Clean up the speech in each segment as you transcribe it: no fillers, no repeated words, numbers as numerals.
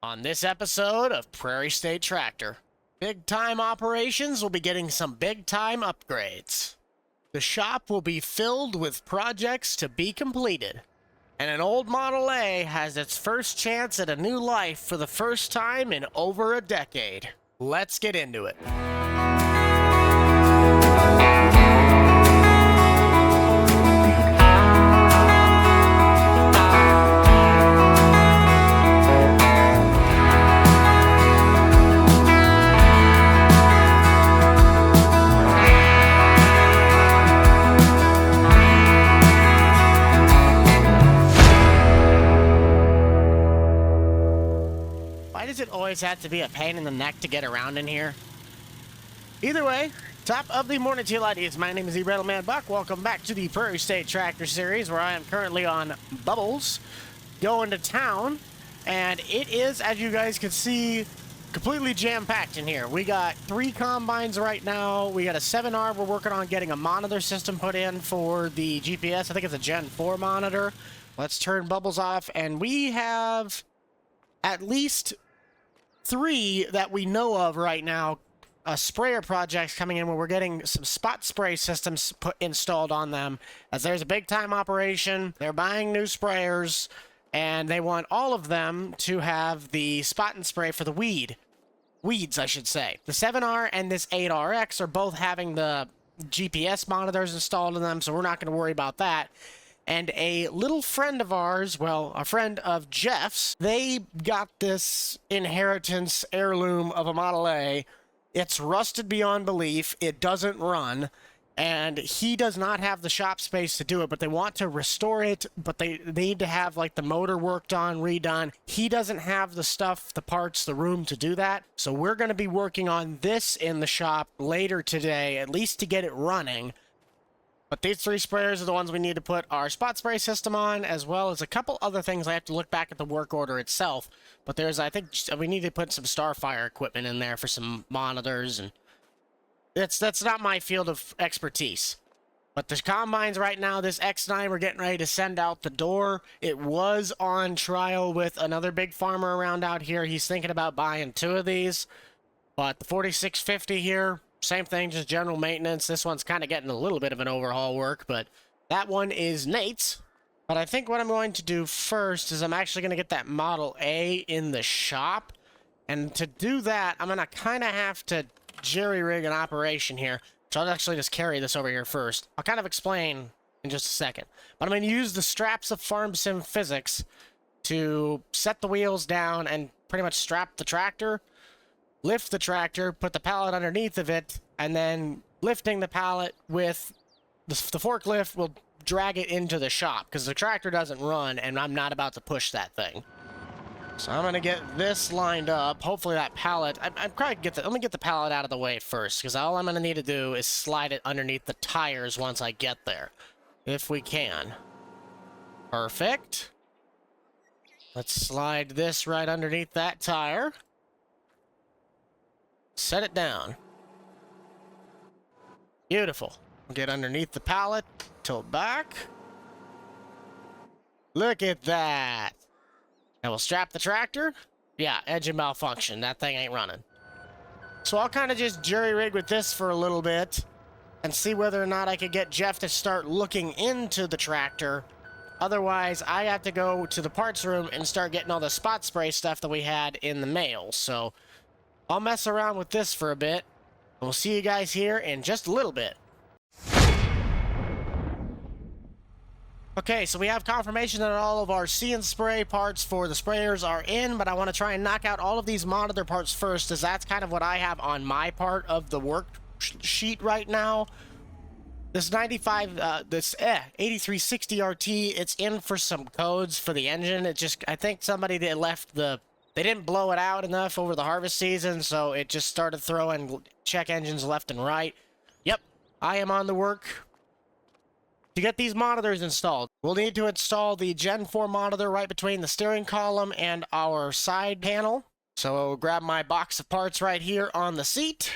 On this episode of Prairie State Tractor, big time operations will be getting some big time upgrades. The shop will be filled with projects to be completed, and an old Model A has its first chance at a new life for the first time in over a decade. Let's get into it. Why does it always have to be a pain in the neck to get around in here? Either way, top of the morning to you ladies. My name is the Man Buck. Welcome back to the Prairie State Tractor series, where I am currently on Bubbles, going to town, and it is, as you guys can see, completely jam-packed in here. We got 3 combines right now. We got a 7R. We're working on getting a monitor system put in for the GPS. I think it's a Gen 4 monitor. Let's turn Bubbles off, and we have at least 3 that we know of right now, sprayer projects coming in where we're getting some spot spray systems installed on them, as there's a big time operation. They're buying new sprayers, and they want all of them to have the spot and spray for the weeds, I should say. The 7R and this 8RX are both having the GPS monitors installed in them, so we're not going to worry about that. And a little friend of ours, well, a friend of Jeff's, they got this inheritance heirloom of a Model A. It's rusted beyond belief. It doesn't run. And he does not have the shop space to do it, but they want to restore it, but they need to have, like, the motor worked on, redone. He doesn't have the stuff, the parts, the room to do that. So we're going to be working on this in the shop later today, at least to get it running. But these 3 sprayers are the ones we need to put our spot spray system on, as well as a couple other things. I have to look back at the work order itself. But there's, I think, we need to put some Starfire equipment in there for some monitors, and that's not my field of expertise. But the combines right now, this X9, we're getting ready to send out the door. It was on trial with another big farmer around out here. He's thinking about buying 2 of these. But the 4650 here, same thing, just general maintenance. This one's kind of getting a little bit of an overhaul work, but that one is Nate's. But I think what I'm going to do first is I'm actually going to get that Model A in the shop. And to do that, I'm going to kind of have to jerry-rig an operation here. So I'll actually just carry this over here first. I'll kind of explain in just a second. But I'm going to use the straps of Farm Sim Physics to set the wheels down and pretty much strap the tractor, lift the tractor, put the pallet underneath of it, and then lifting the pallet with the forklift will drag it into the shop, because the tractor doesn't run, and I'm not about to push that thing. So I'm going to get this lined up. Hopefully that pallet, I'm probably let me get the pallet out of the way first, because all I'm going to need to do is slide it underneath the tires once I get there, if we can. Perfect. Let's slide this right underneath that tire. Set it down. Beautiful. We'll get underneath the pallet, tilt back. Look at that. And we'll strap the tractor. Yeah, engine malfunction. That thing ain't running. So I'll kind of just jury-rig with this for a little bit and see whether or not I could get Jeff to start looking into the tractor. Otherwise, I have to go to the parts room and start getting all the spot spray stuff that we had in the mail. So I'll mess around with this for a bit. We'll see you guys here in just a little bit. Okay, so we have confirmation that all of our See and Spray parts for the sprayers are in, but I want to try and knock out all of these monitor parts first, as that's kind of what I have on my part of the work sheet right now. This 8360 RT, it's in for some codes for the engine. It just, I think somebody that left they didn't blow it out enough over the harvest season, so it just started throwing check engines left and right. Yep, I am on the work to get these monitors installed. We'll need to install the Gen 4 monitor right between the steering column and our side panel. So I'll grab my box of parts right here on the seat.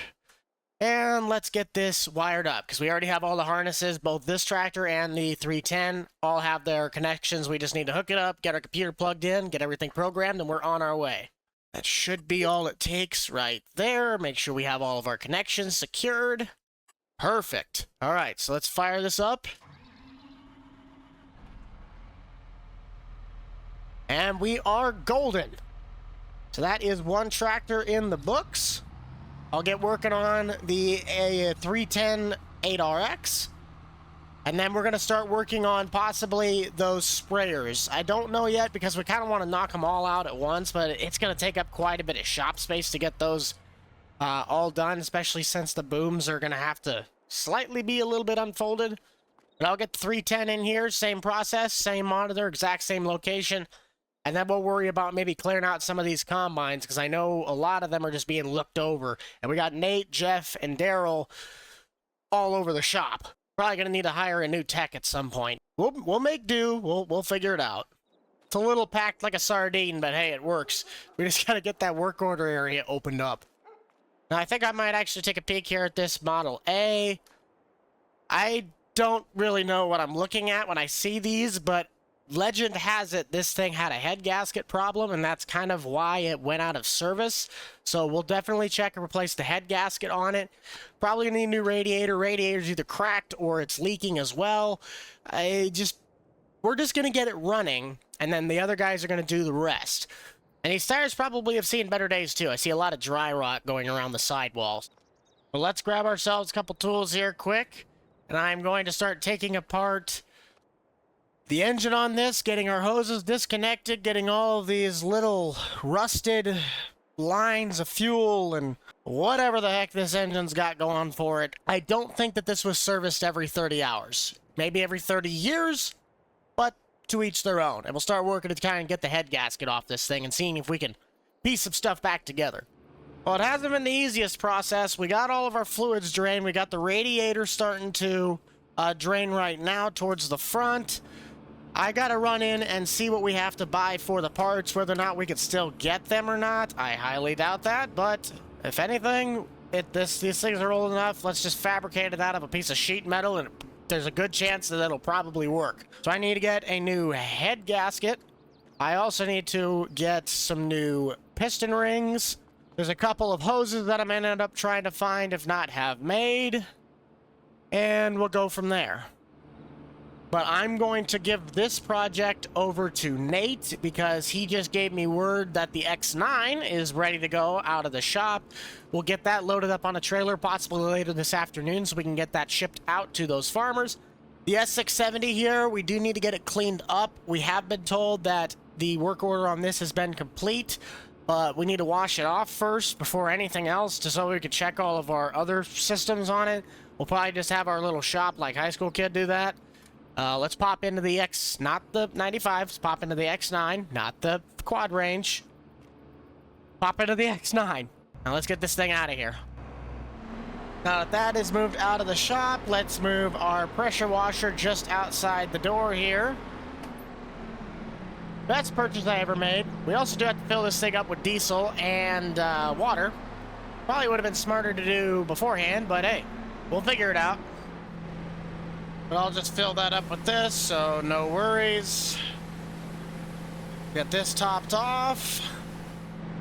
And let's get this wired up, because we already have all the harnesses. Both this tractor and the 310 all have their connections. We just need to hook it up, get our computer plugged in, get everything programmed, and we're on our way. That should be all it takes right there. Make sure we have all of our connections secured. Perfect. All right, so let's fire this up. And we are golden. So that is one tractor in the books. I'll get working on the 310 8RX. And then we're going to start working on possibly those sprayers. I don't know yet because we kind of want to knock them all out at once, but it's going to take up quite a bit of shop space to get those all done, especially since the booms are going to have to slightly be a little bit unfolded. But I'll get the 310 in here, same process, same monitor, exact same location. And then we'll worry about maybe clearing out some of these combines because I know a lot of them are just being looked over. And we got Nate, Jeff, and Daryl all over the shop. Probably going to need to hire a new tech at some point. We'll make do. We'll figure it out. It's a little packed like a sardine, but hey, it works. We just got to get that work order area opened up. Now, I think I might actually take a peek here at this Model A. I don't really know what I'm looking at when I see these, but legend has it this thing had a head gasket problem, and that's kind of why it went out of service. So we'll definitely check and replace the head gasket on it. Probably gonna need a new radiator. Radiator's either cracked or it's leaking as well. We're just gonna get it running, and then the other guys are gonna do the rest. And these tires probably have seen better days too. I see a lot of dry rot going around the sidewalls. But let's grab ourselves a couple tools here quick, and I'm going to start taking apart the engine on this, getting our hoses disconnected, getting all of these little rusted lines of fuel and whatever the heck this engine's got going for it. I don't think that this was serviced every 30 hours. Maybe every 30 years, but to each their own. And we'll start working to kind of get the head gasket off this thing and seeing if we can piece some stuff back together. Well, it hasn't been the easiest process. We got all of our fluids drained. We got the radiator starting to drain right now towards the front. I gotta run in and see what we have to buy for the parts, whether or not we could still get them or not. I highly doubt that, but if anything, these things are old enough, let's just fabricate it out of a piece of sheet metal, and there's a good chance that it'll probably work. So I need to get a new head gasket. I also need to get some new piston rings. There's a couple of hoses that I'm gonna end up trying to find, if not have made, and we'll go from there. But I'm going to give this project over to Nate because he just gave me word that the X9 is ready to go out of the shop. We'll get that loaded up on a trailer possibly later this afternoon so we can get that shipped out to those farmers. The S670 here, we do need to get it cleaned up. We have been told that the work order on this has been complete, but we need to wash it off first before anything else just so we can check all of our other systems on it. We'll probably just have our little shop like high school kid do that. Let's pop into the not the 95, let's pop into the X9, not the quad range. Pop into the X9. Now let's get this thing out of here. Now that is moved out of the shop, let's move our pressure washer just outside the door here. Best purchase I ever made. We also do have to fill this thing up with diesel and water. Probably would have been smarter to do beforehand, but hey, we'll figure it out. But I'll just fill that up with this, so no worries. Get this topped off.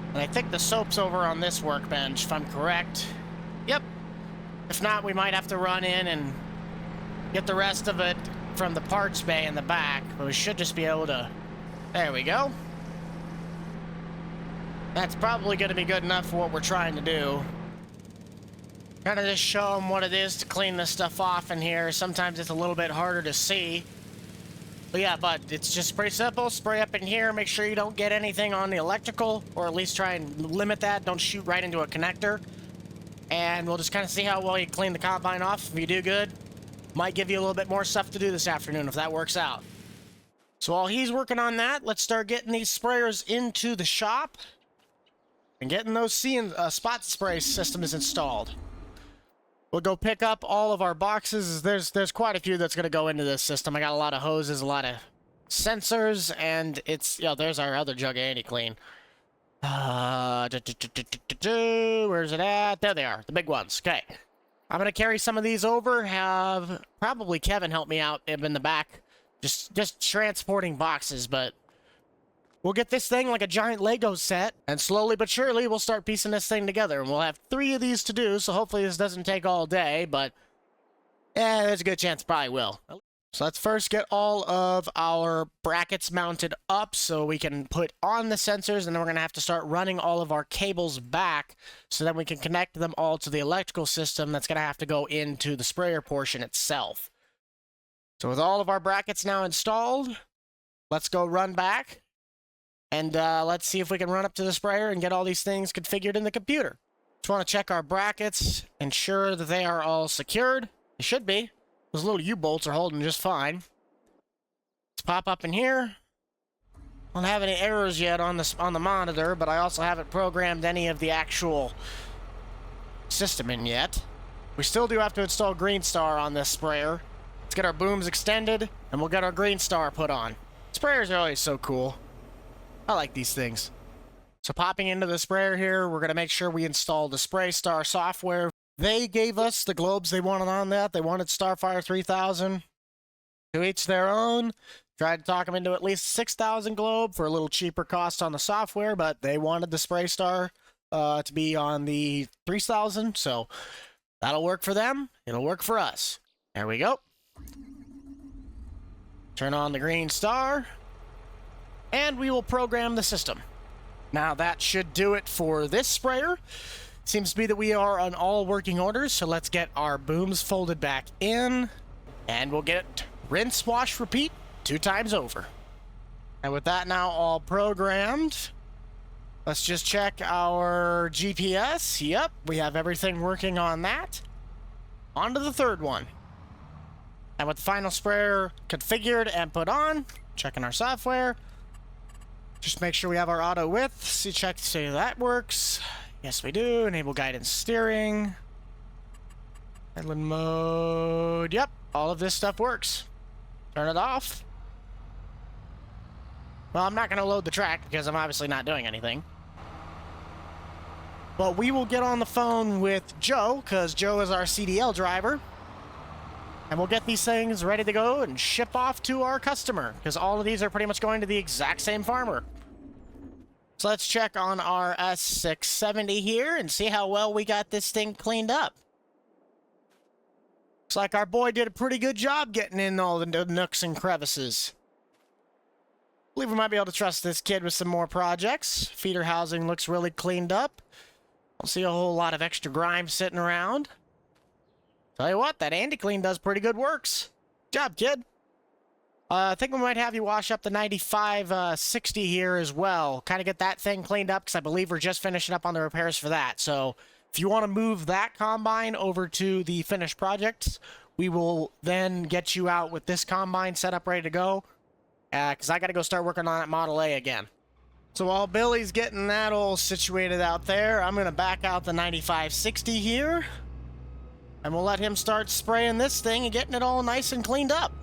And I think the soap's over on this workbench, if I'm correct. Yep. If not, we might have to run in and get the rest of it from the parts bay in the back. But we should just be able to... There we go. That's probably going to be good enough for what we're trying to do. Kind of just show them what it is to clean this stuff off in here. Sometimes it's a little bit harder to see. But yeah, but it's just pretty simple. Spray up in here. Make sure you don't get anything on the electrical, or at least try and limit that. Don't shoot right into a connector. And we'll just kind of see how well you clean the combine off. If you do good, might give you a little bit more stuff to do this afternoon if that works out. So while he's working on that, let's start getting these sprayers into the shop and getting those spot spray systems installed. We'll go pick up all of our boxes. There's quite a few that's going to go into this system. I got a lot of hoses, a lot of sensors, and it's, there's our other jug of anti-clean. Where's it at? There they are, the big ones. Okay. I'm going to carry some of these over, have probably Kevin help me out in the back. Just transporting boxes, but we'll get this thing like a giant Lego set, and slowly but surely we'll start piecing this thing together. And we'll have 3 of these to do, so hopefully this doesn't take all day, but there's a good chance it probably will. So let's first get all of our brackets mounted up so we can put on the sensors, and then we're going to have to start running all of our cables back so that we can connect them all to the electrical system that's going to have to go into the sprayer portion itself. So with all of our brackets now installed, let's go run back, and let's see if we can run up to the sprayer and get all these things configured in the computer. Just want to check our brackets, ensure that they are all secured. They should be. Those little U-bolts are holding just fine. Let's pop up in here. I don't have any errors yet on the monitor, but I also haven't programmed any of the actual system in yet. We still do have to install Green Star on this sprayer. Let's get our booms extended, and we'll get our Green Star put on. Sprayers are always so cool. I like these things. So popping into the sprayer here, we're going to make sure we install the Spray Star software. They gave us the globes they wanted on that. They wanted Starfire 3000. To each their own. Tried to talk them into at least 6,000 globe for a little cheaper cost on the software, but they wanted the Spray Star to be on the 3000, so that'll work for them. It'll work for us. There we go. Turn on the Green Star, and we will program the system. Now that should do it for this sprayer. Seems to be that we are on all working orders, so let's get our booms folded back in, and we'll get rinse, wash, repeat 2 times over. And with that now all programmed, let's just check our GPS. Yep, we have everything working on that. On to the 3rd one. And with the final sprayer configured and put on, checking our software. Just make sure we have our auto width. See that works. Yes, we do. Enable guidance steering. Headland mode. Yep, all of this stuff works. Turn it off. Well, I'm not going to load the track because I'm obviously not doing anything. But we will get on the phone with Joe, because Joe is our CDL driver. And we'll get these things ready to go and ship off to our customer, because all of these are pretty much going to the exact same farmer. So let's check on our S670 here and see how well we got this thing cleaned up. Looks like our boy did a pretty good job getting in all the nooks and crevices. I believe we might be able to trust this kid with some more projects. Feeder housing looks really cleaned up. Don't see a whole lot of extra grime sitting around. Tell you what, that Andy Clean does pretty good works. Good job, kid. I think we might have you wash up the 9560 here as well. Kind of get that thing cleaned up, because I believe we're just finishing up on the repairs for that. So if you want to move that combine over to the finished projects, we will then get you out with this combine set up ready to go, because I got to go start working on that Model A again. So while Billy's getting that all situated out there, I'm going to back out the 9560 here, and we'll let him start spraying this thing and getting it all nice and cleaned up.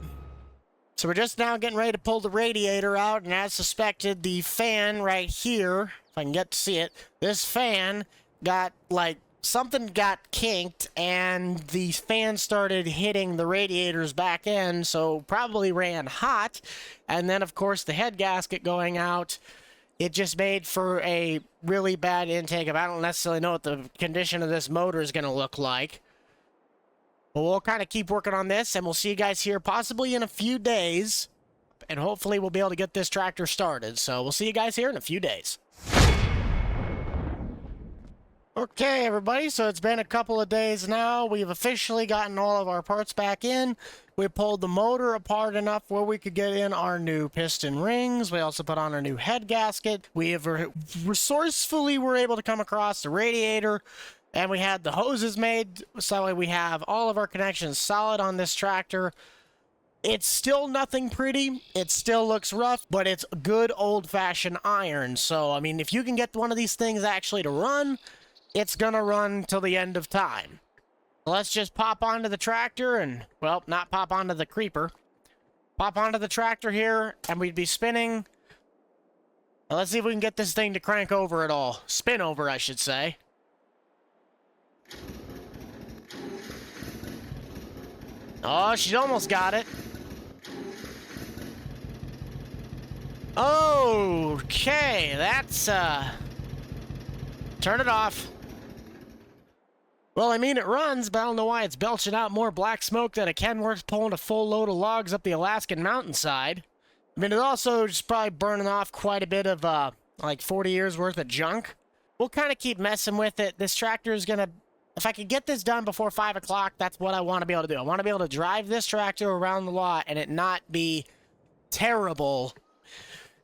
So we're just now getting ready to pull the radiator out, and as suspected, the fan right here, if I can get to see it, this fan got, like, something got kinked, and the fan started hitting the radiator's back end, so probably ran hot, and then, of course, the head gasket going out, it just made for a really bad intake. I don't necessarily know what the condition of this motor is going to look like. But we'll kind of keep working on this, and we'll see you guys here possibly in a few days. And hopefully we'll be able to get this tractor started. So we'll see you guys here in a few days. Okay, everybody, so it's been a couple of days now. We've officially gotten all of our parts back in. We pulled the motor apart enough where we could get in our new piston rings. We also put on our new head gasket. We have resourcefully were able to come across the radiator. And we had the hoses made, so we have all of our connections solid on this tractor. It's still nothing pretty. It still looks rough, but it's good old-fashioned iron. So, I mean, if you can get one of these things actually to run, it's gonna run till the end of time. Let's just pop onto the tractor and, well, not pop onto the creeper. Pop onto the tractor here, and we'd be spinning. Now, let's see if we can get this thing to crank over at all. Spin over, I should say. Oh, she's almost got it. Okay, that's, turn it off. Well, I mean, it runs, but I don't know why it's belching out more black smoke than a Kenworth pulling a full load of logs up the Alaskan mountainside. I mean, it also just probably burning off quite a bit of, like 40 years worth of junk. We'll kind of keep messing with it. This tractor is going to, if I could get this done before 5 o'clock, that's what I want to be able to do. I want to be able to drive this tractor around the lot and it not be terrible.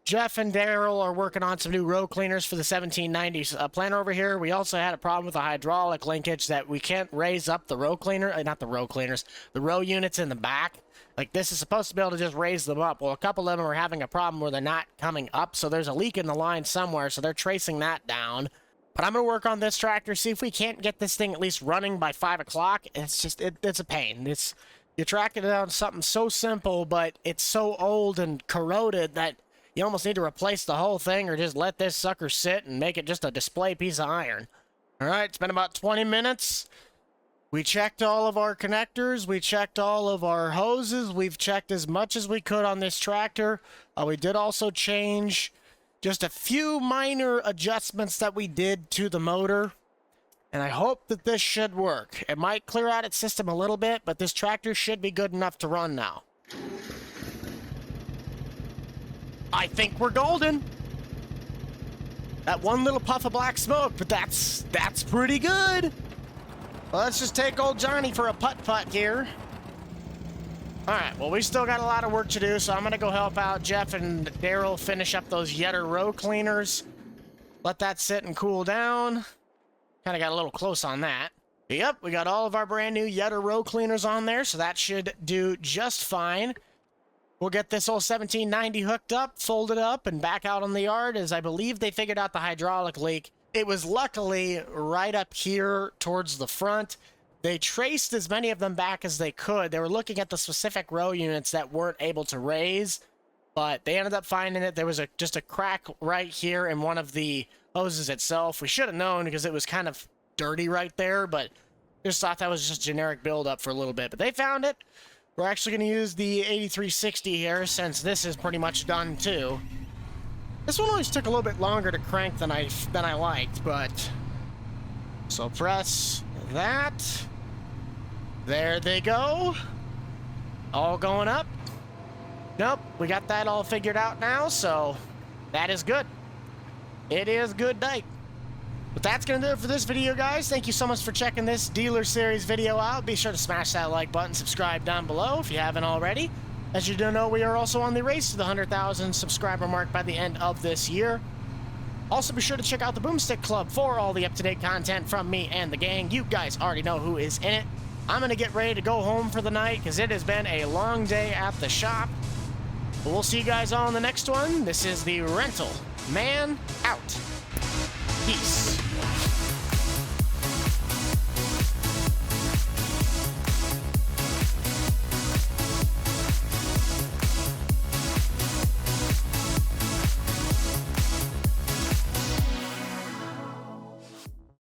Jeff and Daryl are working on some new row cleaners for the 1790s planter over here. We also had a problem with a hydraulic linkage that we can't raise up the row cleaner, not the row cleaners, the row units in the back. Like, this is supposed to be able to just raise them up. Well, a couple of them are having a problem where they're not coming up, so there's a leak in the line somewhere, so they're tracing that down. But I'm going to work on this tractor, see if we can't get this thing at least running by 5 o'clock. It's just, it's a pain. You're tracking down something so simple, but it's so old and corroded that you almost need to replace the whole thing or just let this sucker sit and make it just a display piece of iron. All right, it's been about 20 minutes. We checked all of our connectors. We checked all of our hoses. We've checked as much as we could on this tractor. We did also change just a few minor adjustments that we did to the motor. And I hope that this should work. It might clear out its system a little bit, but this tractor should be good enough to run now. I think we're golden. That one little puff of black smoke, but that's pretty good. Well, let's just take old Johnny for a putt-putt here. All right, well, we still got a lot of work to do, so I'm going to go help out Jeff and Daryl finish up those Yetter row cleaners. Let that sit and cool down. Kind of got a little close on that. Yep, we got all of our brand new Yetter row cleaners on there, so that should do just fine. We'll get this old 1790 hooked up, folded up, and back out on the yard, as I believe they figured out the hydraulic leak. It was luckily right up here towards the front. They traced as many of them back as they could. They were looking at the specific row units that weren't able to raise, but they ended up finding it. There was just a crack right here in one of the hoses itself. We should have known because it was kind of dirty right there, but just thought that was just generic buildup for a little bit. But they found it. We're actually going to use the 8360 here since this is pretty much done too. This one always took a little bit longer to crank than I liked, but so press that. There they go. All going up. Nope, we got that all figured out now, so that is good. It is good night. But that's going to do it for this video, guys. Thank you so much for checking this Dealer Series video out. Be sure to smash that like button, subscribe down below if you haven't already. As you do know, we are also on the race to the 100,000 subscriber mark by the end of this year. Also, be sure to check out the Boomstick Club for all the up-to-date content from me and the gang. You guys already know who is in it. I'm going to get ready to go home for the night because it has been a long day at the shop. But we'll see you guys all in the next one. This is the Rental Man out. Peace.